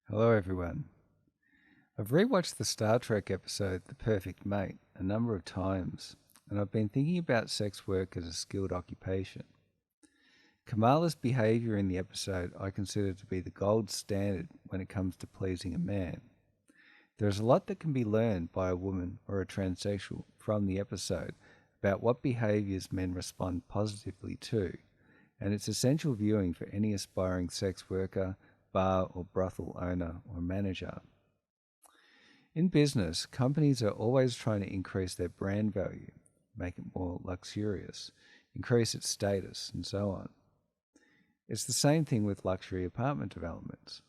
Hello, everyone. I've rewatched the Star Trek episode The Perfect Mate a number of times, and I've been thinking about sex work as a skilled occupation. Kamala's behaviour in the episode I consider to be the gold standard when it comes to pleasing a man. There is a lot that can be learned by a woman or a transsexual from the episode about what behaviours men respond positively to, and it's essential viewing for any aspiring sex worker, bar or brothel owner or manager. In business, companies are always trying to increase their brand value, make it more luxurious, increase its status, and so on. It's the same thing with luxury apartment developments.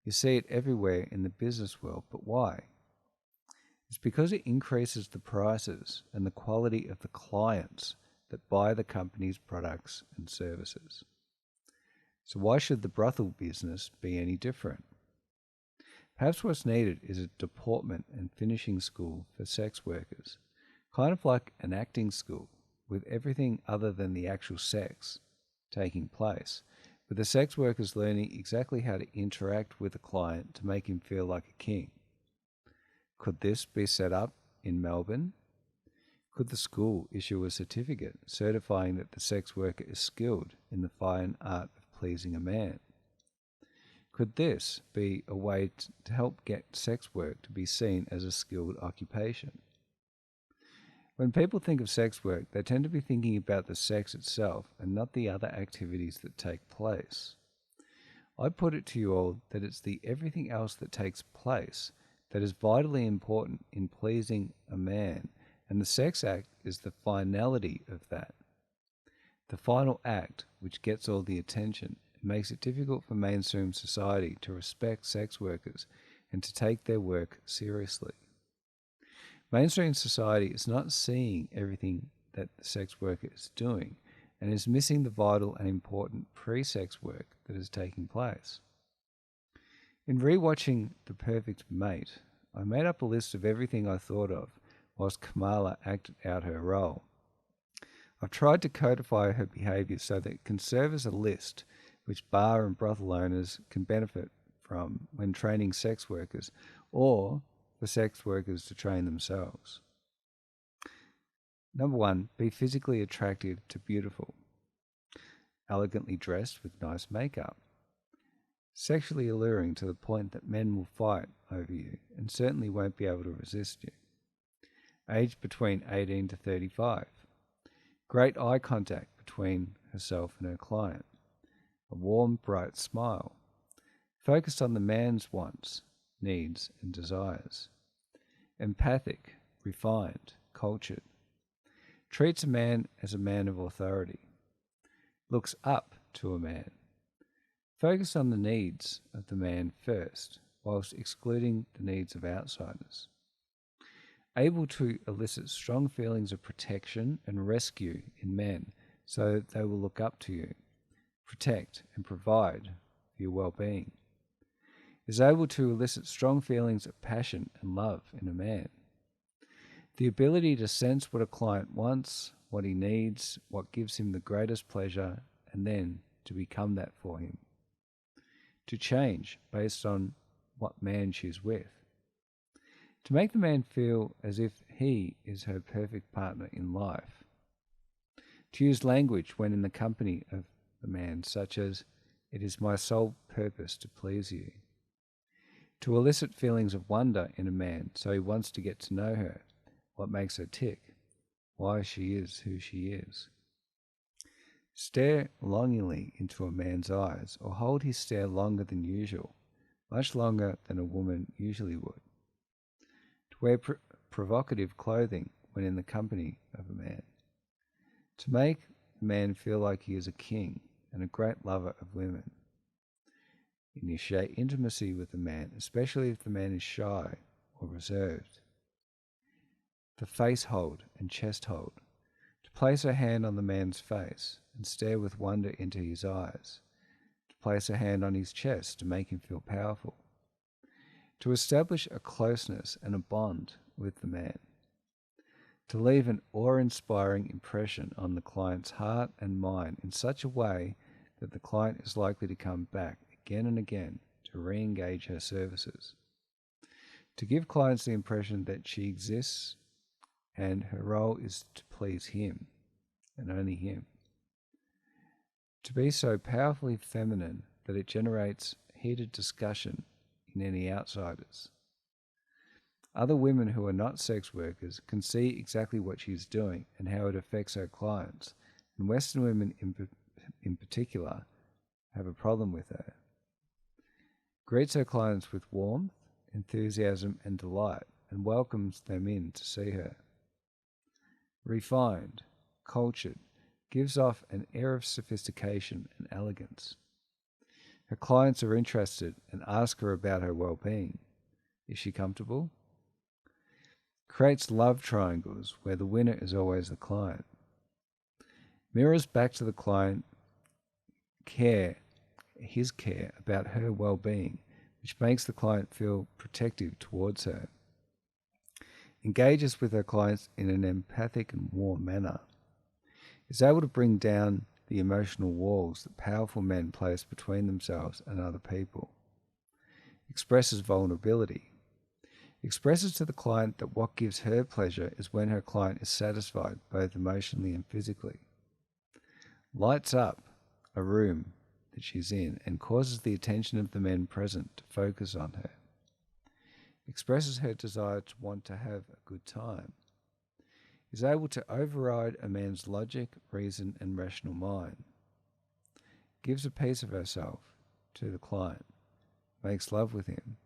You see it everywhere in the business world, but why? It's because it increases the prices and the quality of the clients that buy the company's products and services. So why should the brothel business be any different? Perhaps what's needed is a deportment and finishing school for sex workers, kind of like an acting school, with everything other than the actual sex taking place, with the sex workers learning exactly how to interact with a client to make him feel like a king. Could this be set up in Melbourne? Could the school issue a certificate certifying that the sex worker is skilled in the fine art of pleasing a man? Could this be a way to help get sex work to be seen as a skilled occupation? When people think of sex work, they tend to be thinking about the sex itself and not the other activities that take place. I put it to you all that it's the everything else that takes place that is vitally important in pleasing a man, and the sex act is the finality of that. The final act, which gets all the attention, makes it difficult for mainstream society to respect sex workers and to take their work seriously. Mainstream society is not seeing everything that the sex worker is doing and is missing the vital and important pre-sex work that is taking place. In rewatching The Perfect Mate, I made up a list of everything I thought of whilst Kamala acted out her role. I've tried to codify her behaviour so that it can serve as a list which bar and brothel owners can benefit from when training sex workers, or for sex workers to train themselves. Number 1, be physically attractive to beautiful, elegantly dressed with nice makeup, sexually alluring to the point that men will fight over you and certainly won't be able to resist you. Aged between 18 to 35. Great eye contact between herself and her client. A warm, bright smile. Focused on the man's wants, needs, and desires. Empathic, refined, cultured. Treats a man as a man of authority. Looks up to a man. Focused on the needs of the man first, whilst excluding the needs of outsiders. Able to elicit strong feelings of protection and rescue in men so that they will look up to you, protect and provide for your well-being. Is able to elicit strong feelings of passion and love in a man. The ability to sense what a client wants, what he needs, what gives him the greatest pleasure, and then to become that for him. To change based on what man she's with. To make the man feel as if he is her perfect partner in life. To use language when in the company of the man, such as, "It is my sole purpose to please you." To elicit feelings of wonder in a man so he wants to get to know her, what makes her tick, why she is who she is. Stare longingly into a man's eyes or hold his stare longer than usual, much longer than a woman usually would. To wear provocative clothing when in the company of a man. To make the man feel like he is a king and a great lover of women. Initiate intimacy with the man, especially if the man is shy or reserved. The face hold and chest hold. To place her hand on the man's face and stare with wonder into his eyes. To place a hand on his chest to make him feel powerful. To establish a closeness and a bond with the man. To leave an awe-inspiring impression on the client's heart and mind in such a way that the client is likely to come back again and again to to re-engage her services, to give clients the impression that she exists and her role is to please him and only him, to be so powerfully feminine that it generates heated discussion in any outsiders. Other women who are not sex workers can see exactly what she's doing and how it affects her clients, and Western women in particular have a problem with her. Greets her clients with warmth, enthusiasm and delight, and welcomes them in to see her. Refined, cultured, gives off an air of sophistication and elegance. Her clients are interested and ask her about her well-being. Is she comfortable? Creates love triangles where the winner is always the client. Mirrors back to the client his care about her well-being, which makes the client feel protective towards her. Engages with her clients in an empathic and warm manner. Is able to bring down the emotional walls that powerful men place between themselves and other people. Expresses vulnerability. Expresses to the client that what gives her pleasure is when her client is satisfied both emotionally and physically. Lights up a room that she's in and causes the attention of the men present to focus on her. Expresses her desire to want to have a good time. Is able to override a man's logic, reason, and rational mind. Gives a piece of herself to the client. Makes love with him.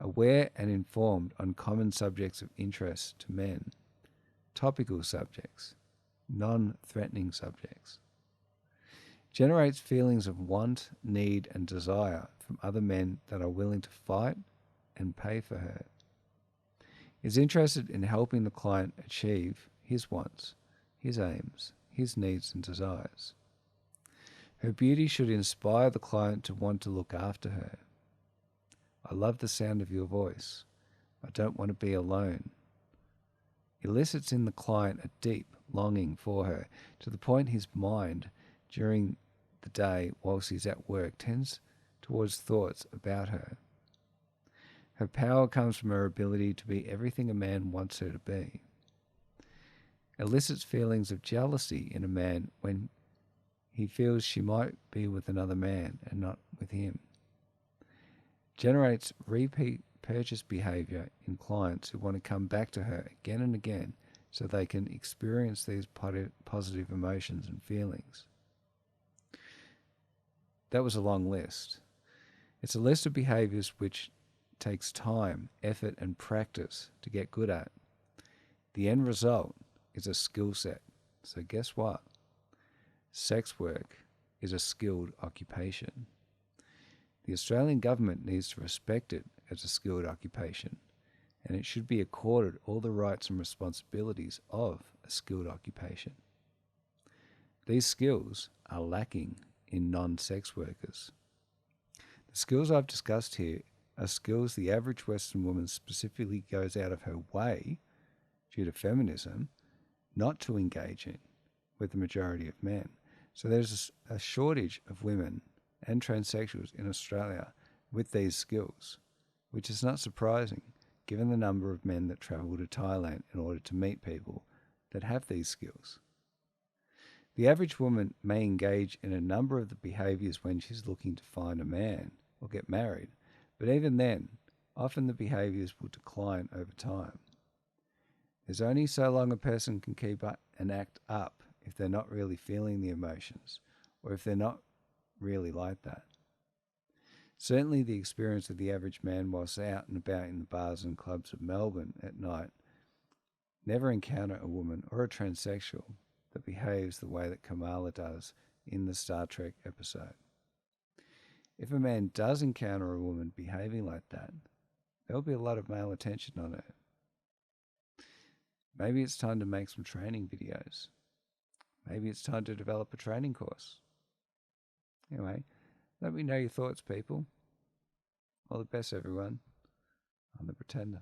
Aware and informed on common subjects of interest to men. Topical subjects. Non-threatening subjects. Generates feelings of want, need, and desire from other men that are willing to fight and pay for her. Is interested in helping the client achieve his wants, his aims, his needs and desires. Her beauty should inspire the client to want to look after her. I love the sound of your voice. I don't want to be alone. Elicits in the client a deep longing for her, to the point his mind, during the day whilst he's at work, tends towards thoughts about her. Her power comes from her ability to be everything a man wants her to be. Elicits feelings of jealousy in a man when he feels she might be with another man and not with him. Generates repeat purchase behaviour in clients who want to come back to her again and again so they can experience these positive emotions and feelings. That was a long list. It's a list of behaviours which takes time, effort and practice to get good at. The end result is a skill set. So guess what? Sex work is a skilled occupation. The Australian government needs to respect it as a skilled occupation, and it should be accorded all the rights and responsibilities of a skilled occupation. These skills are lacking in non-sex workers. The skills I've discussed here are skills the average Western woman specifically goes out of her way, due to feminism, not to engage in with the majority of men. So there's a shortage of women and transsexuals in Australia with these skills, which is not surprising given the number of men that travel to Thailand in order to meet people that have these skills. The average woman may engage in a number of the behaviours when she's looking to find a man or get married, but even then, often the behaviours will decline over time. There's only so long a person can keep up and act up if they're not really feeling the emotions, or if they're not really like that. Certainly the experience of the average man whilst out and about in the bars and clubs of Melbourne at night never encounter a woman or a transsexual that behaves the way that Kamala does in the Star Trek episode. If a man does encounter a woman behaving like that, there'll be a lot of male attention on her. Maybe it's time to make some training videos. Maybe it's time to develop a training course. Anyway, let me know your thoughts, people. All the best, everyone. I'm the Pretender.